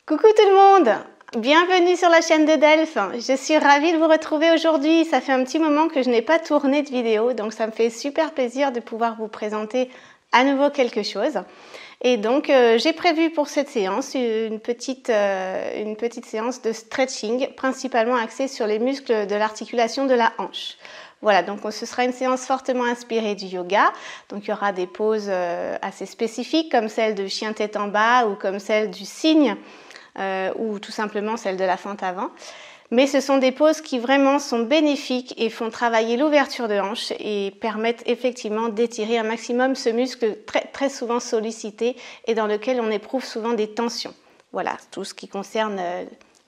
Coucou tout le monde, bienvenue sur la chaîne de Delphes. Je suis ravie de vous retrouver aujourd'hui. Ça fait un petit moment que je n'ai pas tourné de vidéo, donc ça me fait super plaisir de pouvoir vous présenter à nouveau quelque chose. Et donc j'ai prévu pour cette séance une petite séance de stretching, principalement axée sur les muscles de l'articulation de la hanche. Voilà, donc ce sera une séance fortement inspirée du yoga. Donc il y aura des poses assez spécifiques comme celle de chien tête en bas ou comme celle du cygne. Ou tout simplement celle de la fente avant. Mais ce sont des poses qui vraiment sont bénéfiques et font travailler l'ouverture de hanche et permettent effectivement d'étirer un maximum ce muscle très souvent sollicité et dans lequel on éprouve souvent des tensions. Voilà, tout ce qui concerne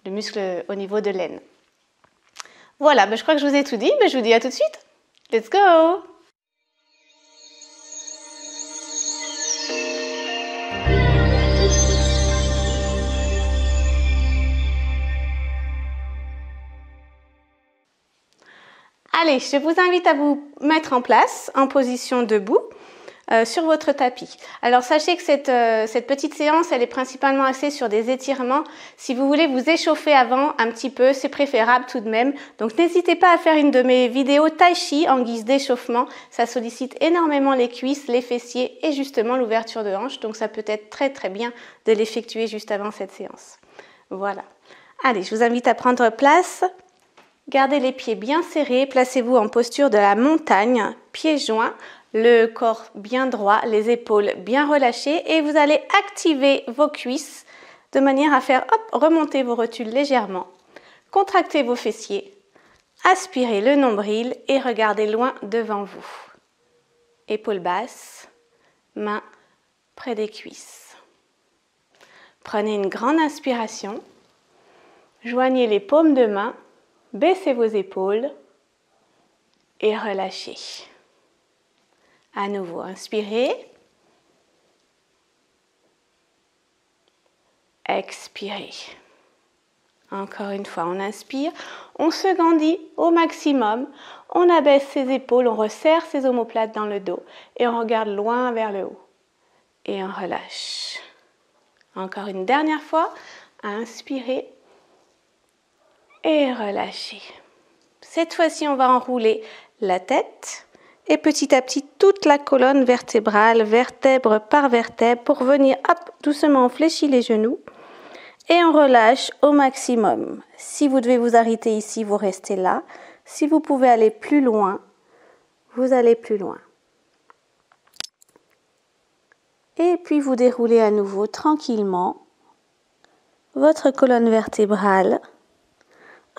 le muscle au niveau de l'aine. Voilà, je crois que je vous ai tout dit, je vous dis à tout de suite. Let's go! Allez, je vous invite à vous mettre en place, en position debout, sur votre tapis. Alors sachez que cette petite séance, elle est principalement axée sur des étirements. Si vous voulez vous échauffer avant un petit peu, c'est préférable tout de même. Donc n'hésitez pas à faire une de mes vidéos tai chi en guise d'échauffement. Ça sollicite énormément les cuisses, les fessiers et justement l'ouverture de hanche. Donc ça peut être très bien de l'effectuer juste avant cette séance. Voilà. Allez, je vous invite à prendre place. Gardez les pieds bien serrés, placez-vous en posture de la montagne, pieds joints, le corps bien droit, les épaules bien relâchées et vous allez activer vos cuisses de manière à faire remonter vos rotules légèrement, contractez vos fessiers, aspirez le nombril et regardez loin devant vous. Épaules basses, mains près des cuisses. Prenez une grande inspiration, joignez les paumes de main. Baissez vos épaules et relâchez. À nouveau, inspirez. Expirez. Encore une fois, on inspire. On se grandit au maximum. On abaisse ses épaules, on resserre ses omoplates dans le dos et on regarde loin vers le haut. Et on relâche. Encore une dernière fois. Inspirez. Et relâchez. Cette fois-ci, on va enrouler la tête et petit à petit toute la colonne vertébrale, vertèbre par vertèbre, pour venir, doucement on fléchit les genoux et on relâche au maximum. Si vous devez vous arrêter ici, vous restez là. Si vous pouvez aller plus loin, vous allez plus loin. Et puis vous déroulez à nouveau tranquillement votre colonne vertébrale,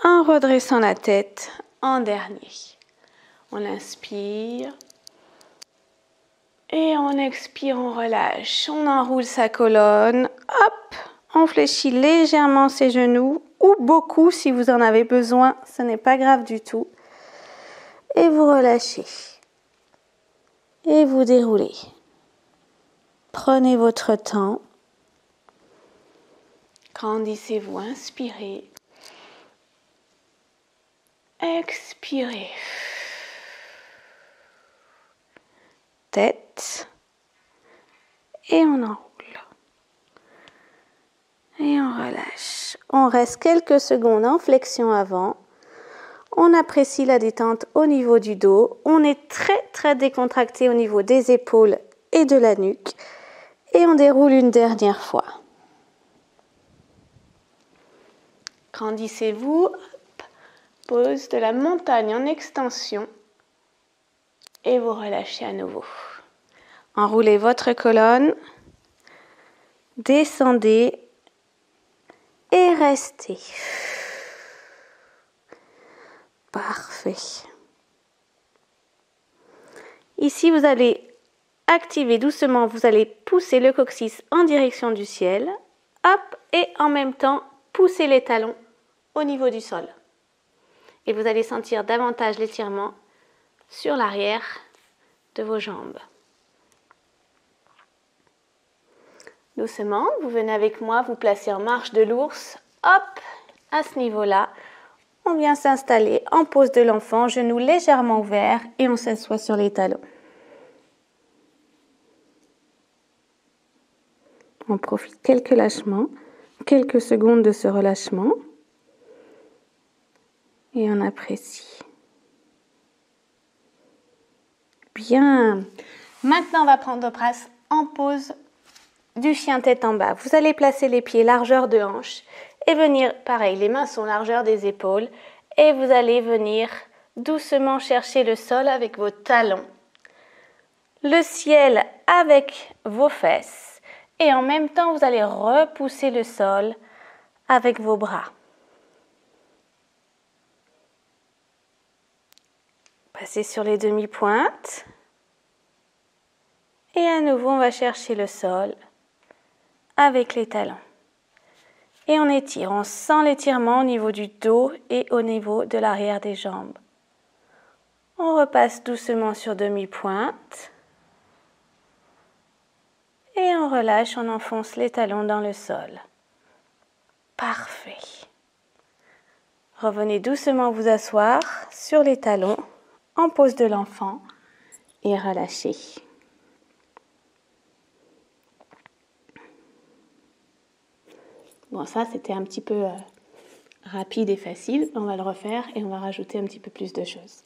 en redressant la tête en dernier. On inspire et on expire, on relâche. On enroule sa colonne, on fléchit légèrement ses genoux ou beaucoup si vous en avez besoin, ce n'est pas grave du tout. Et vous relâchez. Et vous déroulez. Prenez votre temps. Grandissez-vous, inspirez. Expirez. Tête. Et on enroule. Et on relâche. On reste quelques secondes en flexion avant. On apprécie la détente au niveau du dos. On est très décontracté au niveau des épaules et de la nuque. Et on déroule une dernière fois. Grandissez-vous. Pose de la montagne en extension et vous relâchez à nouveau. Enroulez votre colonne, descendez et restez. Parfait. Ici, vous allez activer doucement, vous allez pousser le coccyx en direction du ciel, et en même temps, pousser les talons au niveau du sol. Et vous allez sentir davantage l'étirement sur l'arrière de vos jambes. Doucement, vous venez avec moi vous placer en marche de l'ours. À ce niveau-là, on vient s'installer en pose de l'enfant, genoux légèrement ouverts et on s'assoit sur les talons. On profite quelques lâchements quelques secondes de ce relâchement. Et on apprécie. Bien. Maintenant, on va prendre place en pose du chien tête en bas. Vous allez placer les pieds largeur de hanche et venir, pareil, les mains sont largeur des épaules. Et vous allez venir doucement chercher le sol avec vos talons, le ciel avec vos fesses. Et en même temps, vous allez repousser le sol avec vos bras. Passez sur les demi-pointes. Et à nouveau, on va chercher le sol avec les talons. Et on étire. On sent l'étirement au niveau du dos et au niveau de l'arrière des jambes. On repasse doucement sur demi-pointe. Et on relâche, on enfonce les talons dans le sol. Parfait. Revenez doucement vous asseoir sur les talons en pose de l'enfant et relâchez. Bon, ça c'était un petit peu rapide et facile. On va le refaire et on va rajouter un petit peu plus de choses.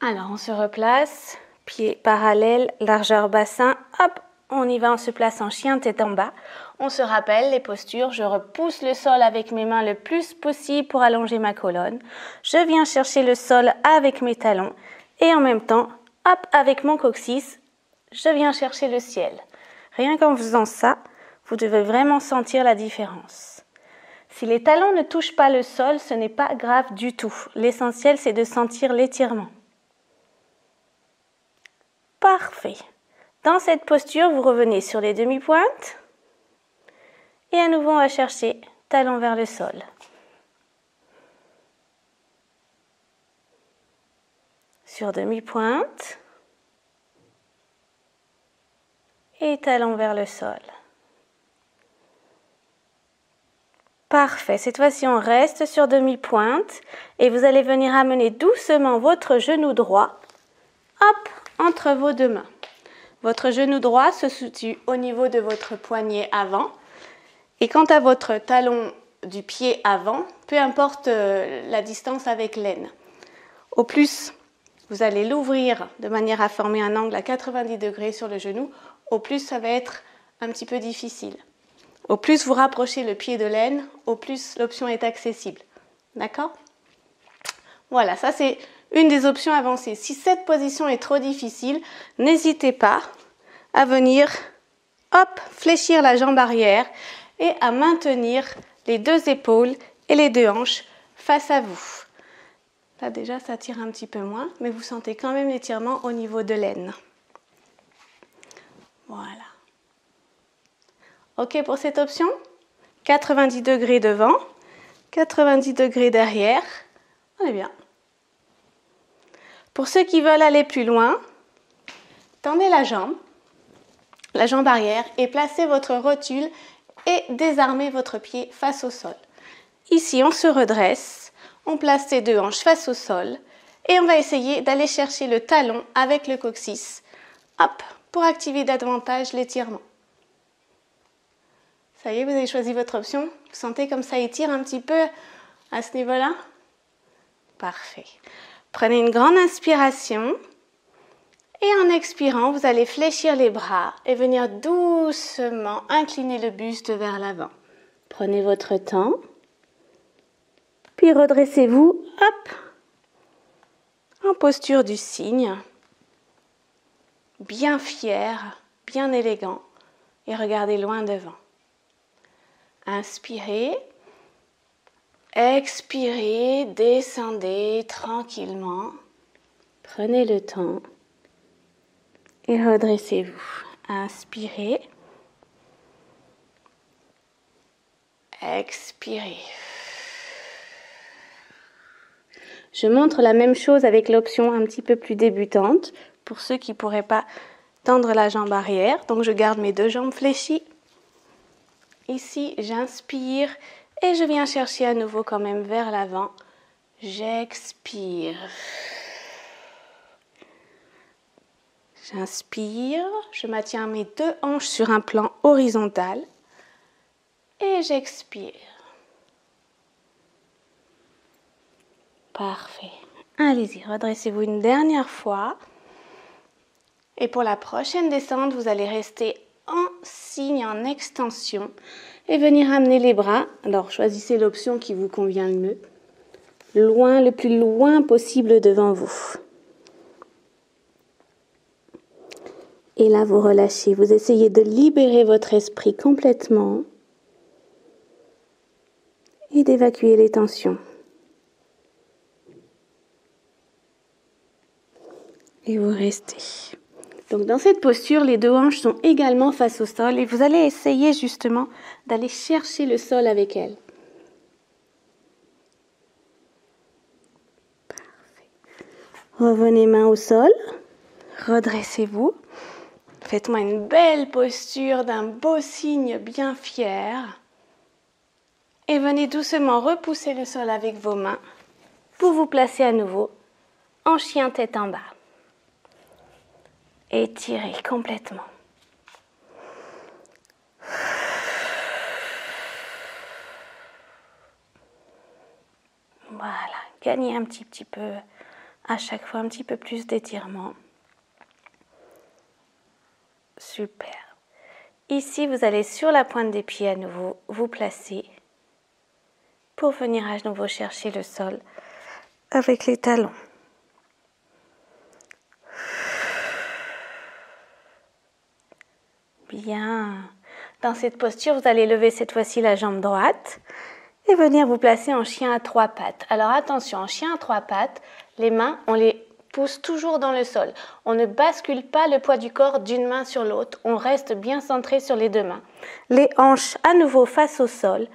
Alors, on se replace, pieds parallèles, largeur bassin, hop, on y va, on se place en chien tête en bas. On se rappelle les postures, je repousse le sol avec mes mains le plus possible pour allonger ma colonne. Je viens chercher le sol avec mes talons et en même temps, hop, avec mon coccyx, je viens chercher le ciel. Rien qu'en faisant ça, vous devez vraiment sentir la différence. Si les talons ne touchent pas le sol, ce n'est pas grave du tout. L'essentiel, c'est de sentir l'étirement. Parfait. Dans cette posture, vous revenez sur les demi-pointes. Et à nouveau, on va chercher talons vers le sol. Sur demi-pointe. Et talons vers le sol. Parfait. Cette fois-ci, on reste sur demi-pointe. Et vous allez venir amener doucement votre genou droit. Hop, entre vos deux mains. Votre genou droit se situe au niveau de votre poignet avant. Et quant à votre talon du pied avant, peu importe la distance avec l'aine. Au plus, vous allez l'ouvrir de manière à former un angle à 90 degrés sur le genou. Au plus, ça va être un petit peu difficile. Au plus vous rapprochez le pied de l'aine, au plus l'option est accessible. D'accord ? Voilà, ça c'est une des options avancées. Si cette position est trop difficile, n'hésitez pas à venir, hop, fléchir la jambe arrière et à maintenir les deux épaules et les deux hanches face à vous. Là déjà, ça tire un petit peu moins, mais vous sentez quand même l'étirement au niveau de l'aine. Voilà. OK pour cette option ? 90 degrés devant, 90 degrés derrière. On est bien. Pour ceux qui veulent aller plus loin, tendez la jambe arrière et placez votre rotule et désarmez votre pied face au sol. Ici, on se redresse, on place ses deux hanches face au sol et on va essayer d'aller chercher le talon avec le coccyx. Hop, pour activer davantage l'étirement. Ça y est, vous avez choisi votre option. Vous sentez comme ça étire un petit peu à ce niveau-là ? Parfait. Prenez une grande inspiration. Et en expirant, vous allez fléchir les bras et venir doucement incliner le buste vers l'avant. Prenez votre temps. Puis redressez-vous, hop, en posture du cygne. Bien fier, bien élégant. Et regardez loin devant. Inspirez. Expirez, descendez tranquillement. Prenez le temps. Et redressez-vous. Inspirez. Expirez. Je montre la même chose avec l'option un petit peu plus débutante pour ceux qui ne pourraient pas tendre la jambe arrière. Donc je garde mes deux jambes fléchies. Ici, j'inspire et je viens chercher à nouveau quand même vers l'avant. J'expire. J'inspire, je maintiens mes deux hanches sur un plan horizontal Et j'expire. Parfait. Allez-y, redressez-vous une dernière fois. Et pour la prochaine descente, vous allez rester en signe, en extension et venir amener les bras. Alors, choisissez l'option qui vous convient le mieux. Loin, le plus loin possible devant vous. Et là, vous relâchez. Vous essayez de libérer votre esprit complètement et d'évacuer les tensions. Et vous restez. Donc dans cette posture, les deux hanches sont également face au sol et vous allez essayer justement d'aller chercher le sol avec elles. Parfait. Revenez main au sol, redressez-vous. Faites-moi une belle posture d'un beau signe bien fier. Et venez doucement repousser le sol avec vos mains pour vous placer à nouveau en chien tête en bas. Étirez complètement. Voilà, gagnez un petit peu, à chaque fois un petit peu plus d'étirement. Super. Ici, vous allez sur la pointe des pieds à nouveau vous placer pour venir à nouveau chercher le sol avec les talons. Bien. Dans cette posture, vous allez lever cette fois-ci la jambe droite et venir vous placer en chien à trois pattes. Alors attention, en chien à trois pattes, les mains, on les pousse toujours dans le sol. On ne bascule pas le poids du corps d'une main sur l'autre. On reste bien centré sur les deux mains. Les hanches à nouveau face au sol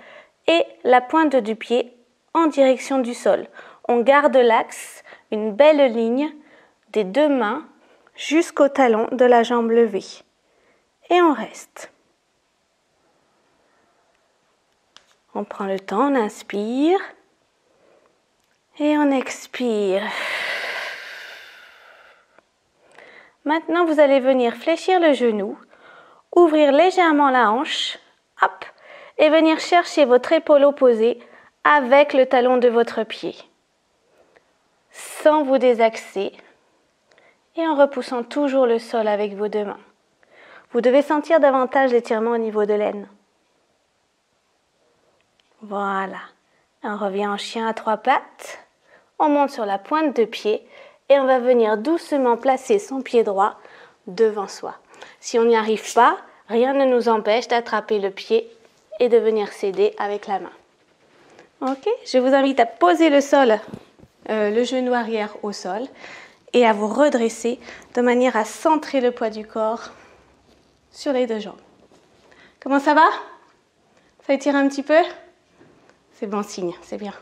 et la pointe du pied en direction du sol. On garde l'axe, une belle ligne des deux mains jusqu'au talon de la jambe levée. Et on reste. On prend le temps, on inspire et on expire. Maintenant, vous allez venir fléchir le genou, ouvrir légèrement la hanche, hop, et venir chercher votre épaule opposée avec le talon de votre pied, sans vous désaxer et en repoussant toujours le sol avec vos deux mains. Vous devez sentir davantage l'étirement au niveau de l'aine. Voilà. On revient en chien à trois pattes. On monte sur la pointe de pied et on va venir doucement placer son pied droit devant soi. Si on n'y arrive pas, rien ne nous empêche d'attraper le pied et de venir s'aider avec la main. Ok, je vous invite à poser le sol, le genou arrière au sol et à vous redresser de manière à centrer le poids du corps sur les deux jambes. Comment ça va? Ça étire un petit peu? C'est bon signe, c'est bien.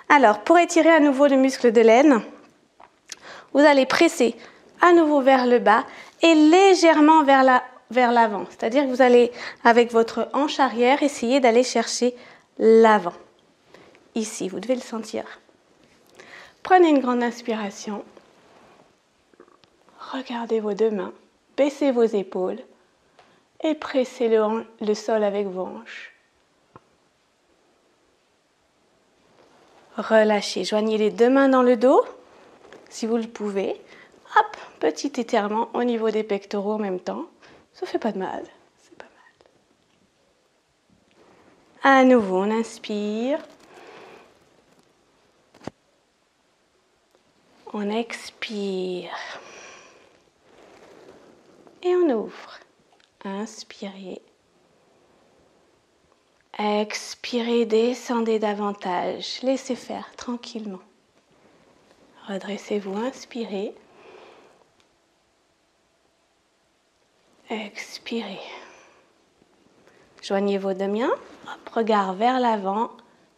Alors, pour étirer à nouveau le muscle de l'aine, vous allez presser à nouveau vers le bas et légèrement vers l'avant. C'est-à-dire que vous allez, avec votre hanche arrière, essayer d'aller chercher l'avant. Ici, vous devez le sentir. Prenez une grande inspiration. Regardez vos deux mains. Baissez vos épaules et pressez le sol avec vos hanches. Relâchez, joignez les deux mains dans le dos, si vous le pouvez. Hop, petit étirement au niveau des pectoraux en même temps. Ça fait pas de mal, c'est pas mal. À nouveau, on inspire. On expire. Et on ouvre. Inspirez. Expirez, descendez davantage. Laissez faire tranquillement. Redressez-vous, inspirez. Expirez. Joignez vos deux mains. Hop, regard vers l'avant.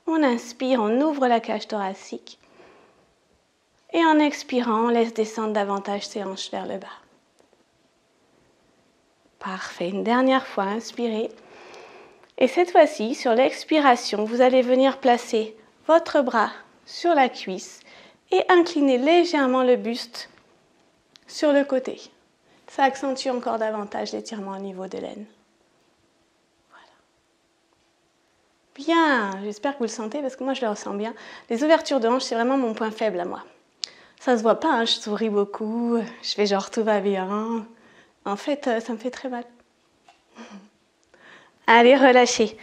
On inspire, on ouvre la cage thoracique. Et en expirant, on laisse descendre davantage ses hanches vers le bas. Parfait. Une dernière fois, inspirez. Et cette fois-ci, sur l'expiration, vous allez venir placer votre bras sur la cuisse et incliner légèrement le buste sur le côté. Ça accentue encore davantage l'étirement au niveau de l'aine. Voilà. Bien, j'espère que vous le sentez parce que moi je le ressens bien. Les ouvertures de hanches, c'est vraiment mon point faible à moi. Ça se voit pas, hein, je souris beaucoup, je fais genre tout va bien. En fait, ça me fait très mal. Allez, relâchez.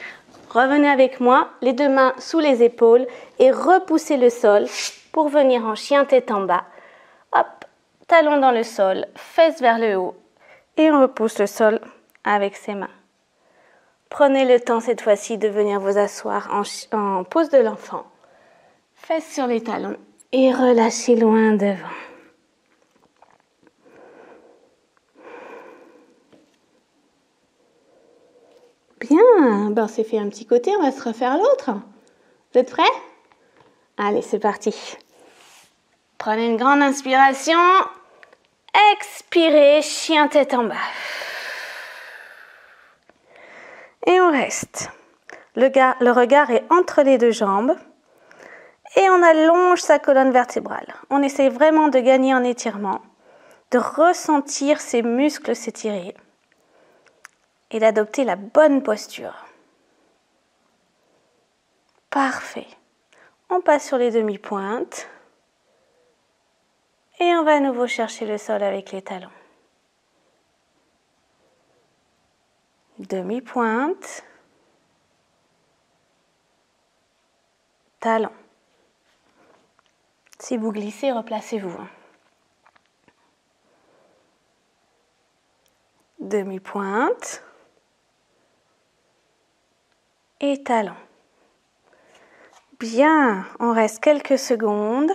Revenez avec moi, les deux mains sous les épaules et repoussez le sol pour venir en chien tête en bas. Hop, talon dans le sol, fesses vers le haut et on repousse le sol avec ses mains. Prenez le temps cette fois-ci de venir vous asseoir en pose de l'enfant. Fesses sur les talons et relâchez loin devant. Bien, ben on s'est fait un petit côté, on va se refaire l'autre. Vous êtes prêts? Allez, c'est parti. Prenez une grande inspiration. Expirez, chien tête en bas. Et on reste. Le regard est entre les deux jambes. Et on allonge sa colonne vertébrale. On essaie vraiment de gagner en étirement, de ressentir ses muscles s'étirer et d'adopter la bonne posture. Parfait. On passe sur les demi-pointes et on va à nouveau chercher le sol avec les talons. Demi-pointe, talon. Si vous glissez, replacez-vous. Demi-pointe et talon. Bien, on reste quelques secondes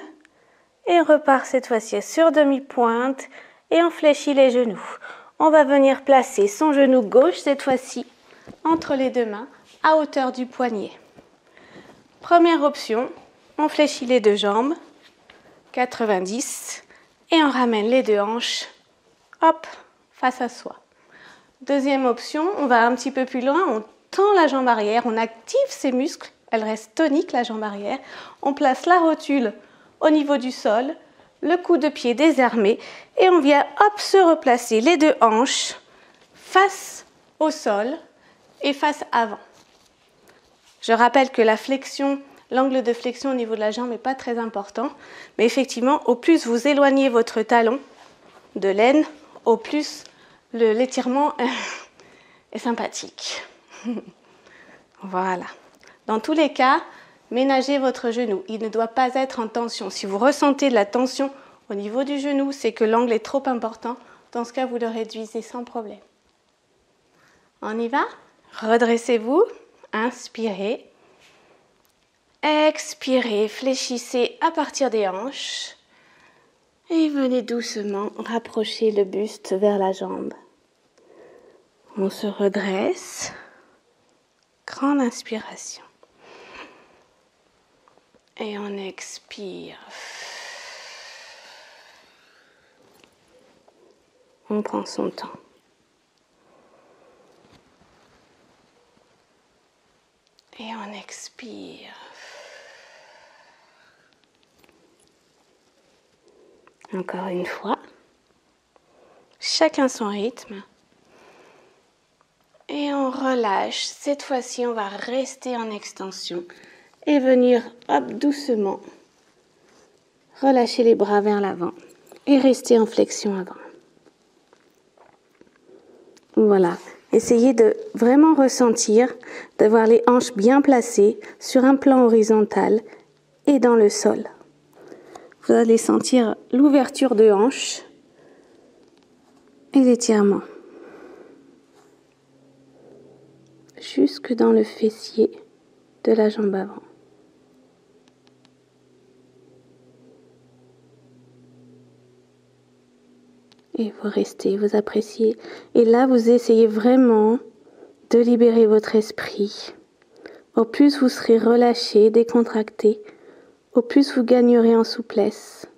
et on repart cette fois-ci sur demi-pointe et on fléchit les genoux. On va venir placer son genou gauche cette fois-ci entre les deux mains à hauteur du poignet. Première option, on fléchit les deux jambes, 90 et on ramène les deux hanches, hop, face à soi. Deuxième option, on va un petit peu plus loin, on tend la jambe arrière, on active ses muscles, elle reste tonique la jambe arrière, on place la rotule au niveau du sol, le coup de pied désarmé et on vient hop se replacer les deux hanches face au sol et face avant. Je rappelle que la flexion, l'angle de flexion au niveau de la jambe n'est pas très important, mais effectivement, au plus vous éloignez votre talon de l'aine, au plus l'étirement est sympathique. Voilà. Dans tous les cas, ménagez votre genou. Il ne doit pas être en tension. Si vous ressentez de la tension au niveau du genou, c'est que l'angle est trop important. Dans ce cas, vous le réduisez sans problème. On y va? Redressez-vous. Inspirez. Expirez. Fléchissez à partir des hanches. Et venez doucement rapprocher le buste vers la jambe. On se redresse. Grande inspiration. Et on expire. On prend son temps. Et on expire. Encore une fois. Chacun son rythme. Et on relâche. Cette fois-ci, on va rester en extension. Et venir, hop, doucement, relâcher les bras vers l'avant et rester en flexion avant. Voilà, essayez de vraiment ressentir, d'avoir les hanches bien placées sur un plan horizontal et dans le sol. Vous allez sentir l'ouverture de hanches et l'étirement. Jusque dans le fessier de la jambe avant. Et vous restez, vous appréciez. Et là, vous essayez vraiment de libérer votre esprit. Au plus vous serez relâché, décontracté, au plus vous gagnerez en souplesse.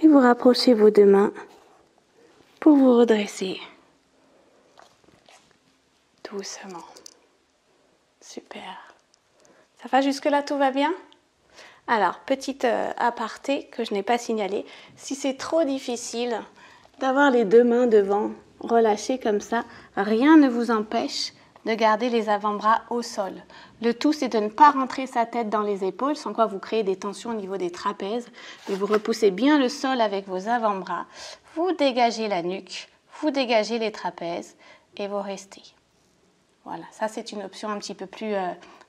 Et vous rapprochez vos deux mains pour vous redresser. Doucement. Super. Ça va jusque-là, tout va bien? Alors, petite aparté que je n'ai pas signalé. Si c'est trop difficile, d'avoir les deux mains devant, relâchées comme ça. Rien ne vous empêche de garder les avant-bras au sol. Le tout, c'est de ne pas rentrer sa tête dans les épaules, sans quoi vous créez des tensions au niveau des trapèzes. Et vous repoussez bien le sol avec vos avant-bras. Vous dégagez la nuque, vous dégagez les trapèzes et vous restez. Voilà, ça c'est une option un petit peu plus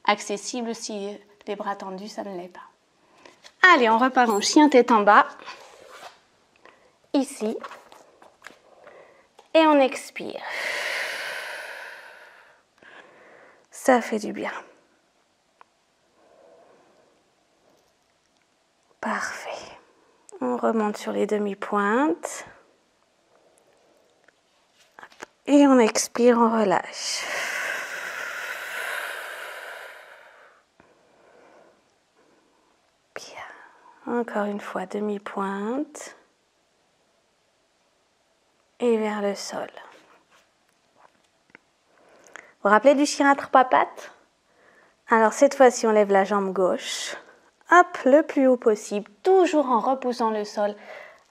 accessible si les bras tendus, ça ne l'est pas. Allez, on repart en chien tête en bas. Ici. Et on expire. Ça fait du bien. Parfait. On remonte sur les demi-pointes. Et on expire, on relâche. Bien. Encore une fois, demi-pointe. Et vers le sol. Vous vous rappelez du chien à trois pattes? Alors cette fois-ci, on lève la jambe gauche. Hop, le plus haut possible, toujours en repoussant le sol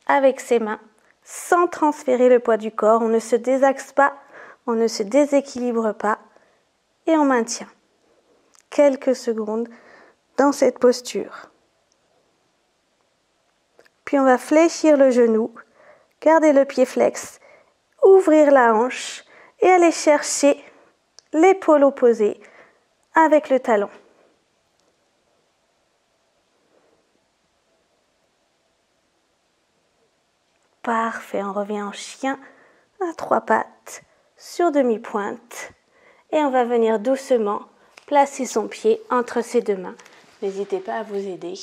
avec ses mains, sans transférer le poids du corps. On ne se désaxe pas, on ne se déséquilibre pas et on maintient quelques secondes dans cette posture. Puis on va fléchir le genou, garder le pied flex, ouvrir la hanche et aller chercher l'épaule opposée avec le talon. Parfait, on revient en chien à trois pattes sur demi-pointe et on va venir doucement placer son pied entre ses deux mains. N'hésitez pas à vous aider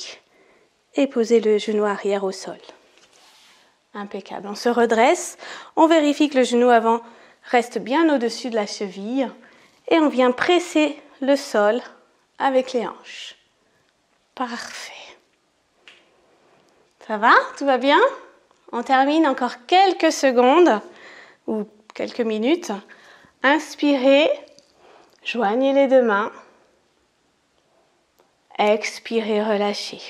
et poser le genou arrière au sol. Impeccable, on se redresse, on vérifie que le genou avant reste bien au-dessus de la cheville et on vient presser le sol avec les hanches. Parfait. Ça va? Tout va bien? On termine encore quelques secondes ou quelques minutes. Inspirez, joignez les deux mains. Expirez, relâchez.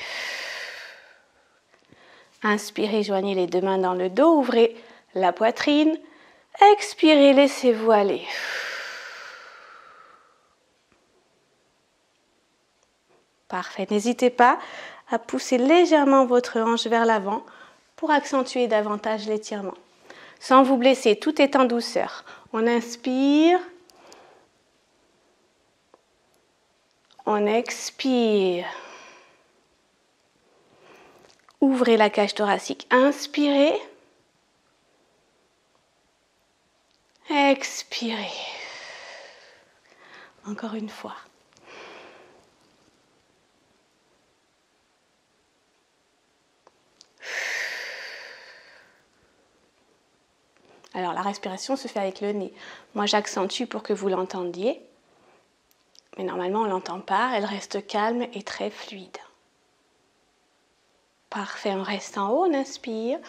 Inspirez, joignez les deux mains dans le dos, ouvrez la poitrine. Expirez, laissez-vous aller. Parfait. N'hésitez pas à pousser légèrement votre hanche vers l'avant pour accentuer davantage l'étirement. Sans vous blesser, tout est en douceur. On inspire. On expire. Ouvrez la cage thoracique. Inspirez. Expirez. Encore une fois. Alors la respiration se fait avec le nez. Moi j'accentue pour que vous l'entendiez. Mais normalement on ne l'entend pas. Elle reste calme et très fluide. Parfait, on reste en haut, on inspire.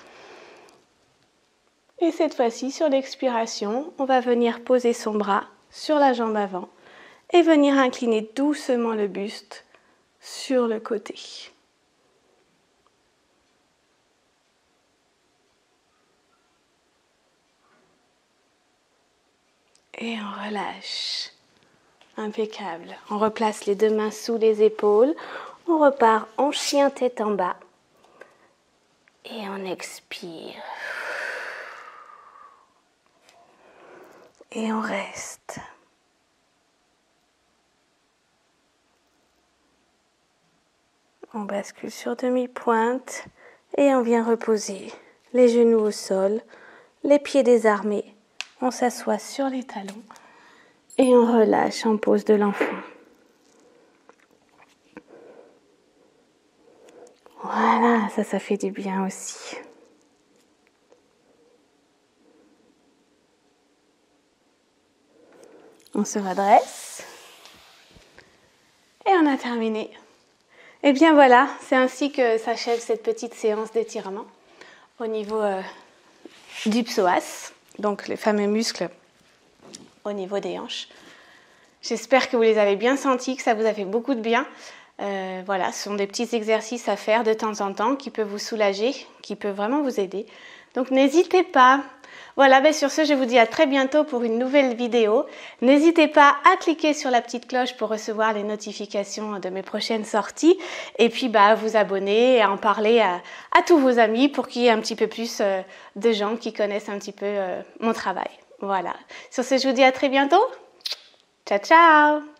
Et cette fois-ci, sur l'expiration, on va venir poser son bras sur la jambe avant et venir incliner doucement le buste sur le côté. Et on relâche. Impeccable. On replace les deux mains sous les épaules. On repart en chien tête en bas. Et on expire. Et on reste. On bascule sur demi-pointe et on vient reposer les genoux au sol, les pieds désarmés. On s'assoit sur les talons et on relâche en pose de l'enfant. Voilà, ça fait du bien aussi. On se redresse et on a terminé. Et bien voilà, c'est ainsi que s'achève cette petite séance d'étirement au niveau du psoas, donc les fameux muscles au niveau des hanches. J'espère que vous les avez bien sentis, que ça vous a fait beaucoup de bien. Voilà, ce sont des petits exercices à faire de temps en temps qui peuvent vous soulager, qui peuvent vraiment vous aider. Donc n'hésitez pas. Voilà, ben sur ce, je vous dis à très bientôt pour une nouvelle vidéo. N'hésitez pas à cliquer sur la petite cloche pour recevoir les notifications de mes prochaines sorties. Et puis, à vous abonner et à en parler à tous vos amis pour qu'il y ait un petit peu plus de gens qui connaissent un petit peu mon travail. Voilà. Sur ce, je vous dis à très bientôt. Ciao, ciao!